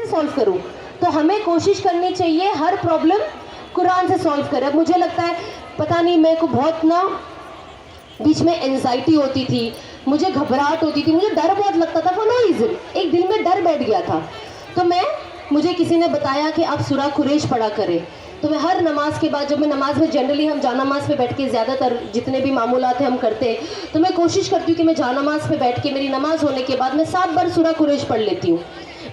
Solve करूं? तो हमें कोशिश करनी चाहिए हर प्रॉब्लम कुरान से सॉल्व करें. अब मुझे लगता है पता नहीं मेरे को बहुत ना बीच में एंजाइटी होती थी, मुझे घबराहट होती थी, मुझे डर बहुत लगता था. फॉर नो रीजन एक दिल में डर बैठ गया था. तो मुझे किसी ने बताया कि आप सूरह कुरैश पढ़ा करें. तो मैं हर नमाज के बाद, जब मैं नमाज में जनरली हम जानामाज पे बैठ के ज़्यादातर जितने भी मामूलात हैं हम करते हैं, तो मैं कोशिश करती हूँ कि मैं जानामाज पे बैठ के मेरी नमाज होने के बाद मैं 7 बार सूरह कुरैश पढ़ लेती हूँ.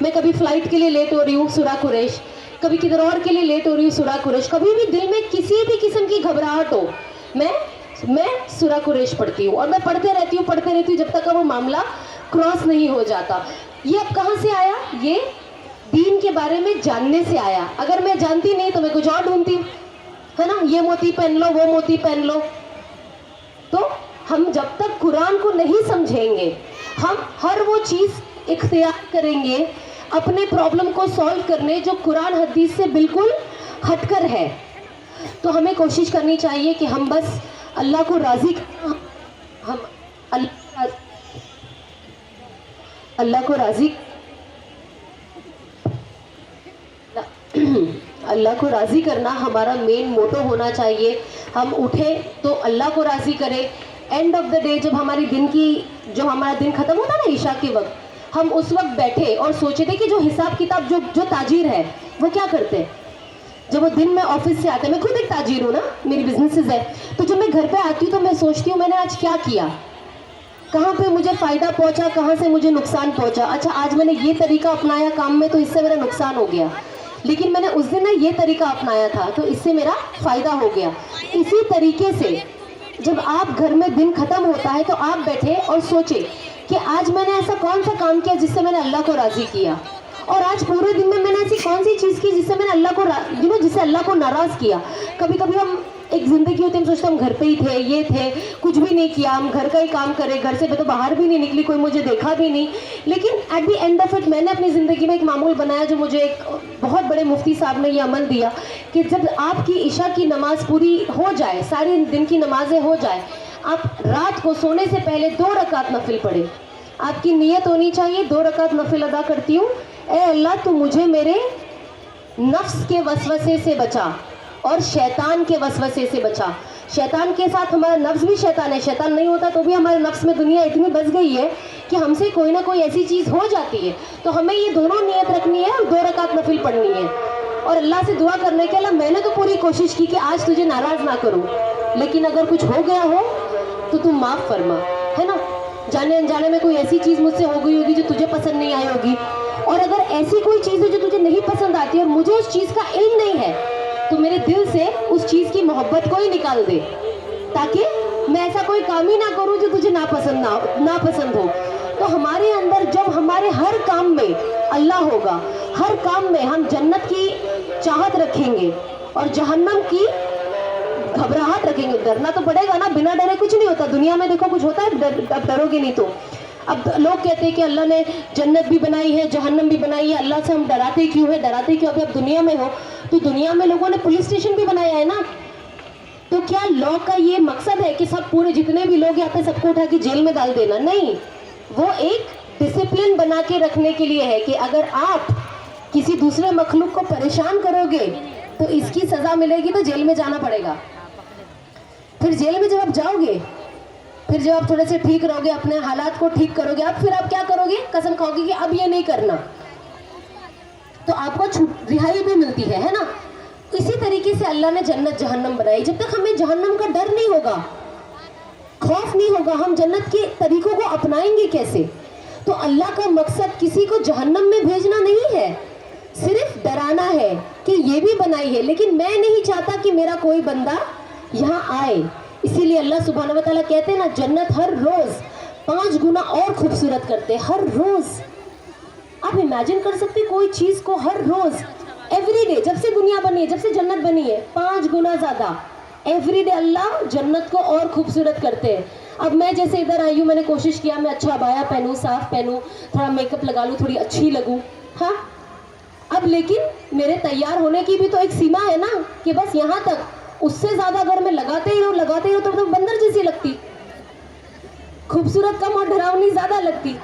मैं कभी फ्लाइट के लिए लेट हो रही हूँ सूरह कुरैश, कभी किधर और के लिए लेट हो रही हूँ सूरह कुरैश, कभी भी दिल में किसी भी किस्म की घबराहट हो मैं सूरह कुरैश पढ़ती हूँ. और मैं पढ़ते रहती हूँ जब तक वो मामला क्रॉस नहीं हो जाता. ये अब कहाँ से आया? ये दीन के बारे में जानने से आया. अगर मैं जानती नहीं तो मैं कुछ और ढूंढती, है ना, ये मोती पहन लो, वो मोती पहन लो. तो हम जब तक कुरान को नहीं समझेंगे, हम हर वो चीज़ इख्तियार करेंगे अपने प्रॉब्लम को सॉल्व करने जो कुरान हदीस से बिल्कुल हटकर है. तो हमें कोशिश करनी चाहिए कि हम बस अल्लाह को राज़ी, हम अल्लाह को राज़ी करना हमारा मेन मोटो होना चाहिए. हम उठे तो अल्लाह को राज़ी करें. एंड ऑफ द डे जब हमारी जो हमारा दिन ख़त्म होता ना ईशा के वक्त, हम उस वक्त बैठे और सोचे थे कि जो हिसाब किताब जो ताजीर है वो क्या करते हैं. जब वो दिन में ऑफिस से आते हैं, मैं खुद एक ताजीर हूँ ना, मेरी बिजनेसेस है, तो जब मैं घर पे आती हूँ तो मैं सोचती हूँ मैंने आज क्या किया, कहाँ पे मुझे फ़ायदा पहुँचा, कहाँ से मुझे नुकसान पहुँचा. अच्छा आज मैंने ये तरीका अपनाया काम में तो इससे मेरा नुकसान हो गया, लेकिन मैंने उस दिन ना ये तरीका अपनाया था तो इससे मेरा फ़ायदा हो गया. इसी तरीके से जब आप घर में दिन ख़त्म होता है तो आप बैठे और सोचे कि आज मैंने ऐसा कौन सा काम किया जिससे मैंने अल्लाह को राज़ी किया, और आज पूरे दिन में मैंने ऐसी कौन सी चीज़ की जिससे मैंने अल्लाह को जिससे अल्लाह को नाराज़ किया. कभी कभी हम एक ज़िंदगी होती है, हम सोचते हम घर पे ही थे, ये थे, कुछ भी नहीं किया, हम घर का ही काम करे, घर से तो बाहर भी नहीं निकली, कोई मुझे देखा भी नहीं. लेकिन at the end of it मैंने अपनी ज़िंदगी में एक मामूल बनाया जो मुझे एक बहुत बड़े मुफ्ती साहब ने ये अमल दिया कि जब आपकी इशा की नमाज़ पूरी हो जाए, सारे दिन की नमाज़ें हो जाए, आप रात को सोने से पहले 2 रकात नफिल पढ़े. आपकी नीयत होनी चाहिए 2 रकात नफिल अदा करती हूँ, ए अल्लाह तू मुझे मेरे नफ्स के वसवसे से बचा और शैतान के वसवसे से बचा. शैतान के साथ हमारा नफ्स भी शैतान है, शैतान नहीं होता तो भी हमारे नफ्स में दुनिया इतनी बस गई है कि हमसे कोई ना कोई ऐसी चीज़ हो जाती है. तो हमें ये दोनों नियत रखनी है और 2 रकात नफिल पढ़नी है और अल्लाह से दुआ करने के, अल्लाह मैंने तो पूरी कोशिश की कि आज तुझे नाराज़ ना करूँ, लेकिन अगर कुछ हो गया हो तो तुम माफ़ फरमा, है ना. जाने अनजाने में कोई ऐसी चीज़ मुझसे हो गई होगी जो तुझे पसंद नहीं आई होगी, और अगर ऐसी कोई चीज़ है जो तुझे नहीं पसंद आती और मुझे उस चीज़ का इल्म नहीं है तो मेरे दिल से उस चीज़ की मोहब्बत को ही निकाल दे, ताकि मैं ऐसा कोई काम ही ना करूं जो तुझे नापसंद हो. तो हमारे अंदर जब हमारे हर काम में अल्लाह होगा, हर काम में हम जन्नत की चाहत रखेंगे और जहन्नम की घबराहट रखेंगे. डरना तो पड़ेगा ना, बिना डरे कुछ नहीं होता. दुनिया में देखो कुछ होता है, अब डरोगे नहीं तो. अब लोग कहते हैं कि अल्लाह ने जन्नत भी बनाई है, जहन्नम भी बनाई है, अल्लाह से हम डराते क्यों है. अभी आप दुनिया में हो तो दुनिया में लोगों ने पुलिस स्टेशन भी बनाया है ना. तो क्या लॉ का ये मकसद है कि सब पूरे जितने भी लोग यहाँ पे सबको उठा के जेल में डाल देना? नहीं, वो एक डिसिप्लिन बना के रखने के लिए है कि अगर आप किसी दूसरे मखलूक को परेशान करोगे तो इसकी सज़ा मिलेगी, तो जेल में जाना पड़ेगा. फिर जेल में जब आप जाओगे, फिर जब आप थोड़े से ठीक रहोगे, अपने हालात को ठीक करोगे, अब फिर आप क्या करोगे, कसम खाओगे कि अब ये नहीं करना, तो आपको रिहाई भी मिलती है ना. इसी तरीके से अल्लाह ने जन्नत जहन्नम बनाई. जब तक हमें जहन्नम का डर नहीं होगा, खौफ नहीं होगा, हम जन्नत के तरीकों को अपनाएंगे कैसे? तो अल्लाह का मकसद किसी को जहन्नम में भेजना नहीं है, सिर्फ डराना है कि ये भी बनाई है, लेकिन मैं नहीं चाहता कि मेरा कोई बंदा यहाँ आए. इसीलिए अल्लाह सुब्हानहू व तआला कहते हैं ना, जन्नत हर रोज़ 5 गुना और खूबसूरत करते, हर रोज़. आप इमेजिन कर सकते कोई चीज़ को हर रोज़ एवरीडे, जब से दुनिया बनी है, जब से जन्नत बनी है, 5 गुना ज़्यादा एवरीडे अल्लाह जन्नत को और खूबसूरत करते हैं. अब मैं जैसे इधर आई हूँ, मैंने कोशिश किया मैं अच्छा अबाया पहनूँ, साफ़ पहनूँ, थोड़ा मेकअप लगा लूँ, थोड़ी अच्छी लगूँ, हाँ. अब लेकिन मेरे तैयार होने की भी तो एक सीमा है ना, कि बस यहाँ तक, उससे ज़्यादा अगर मैं लगाते ही रहूँ तो बंदर जैसी लगती, खूबसूरत कम और डरावनी ज़्यादा लगती.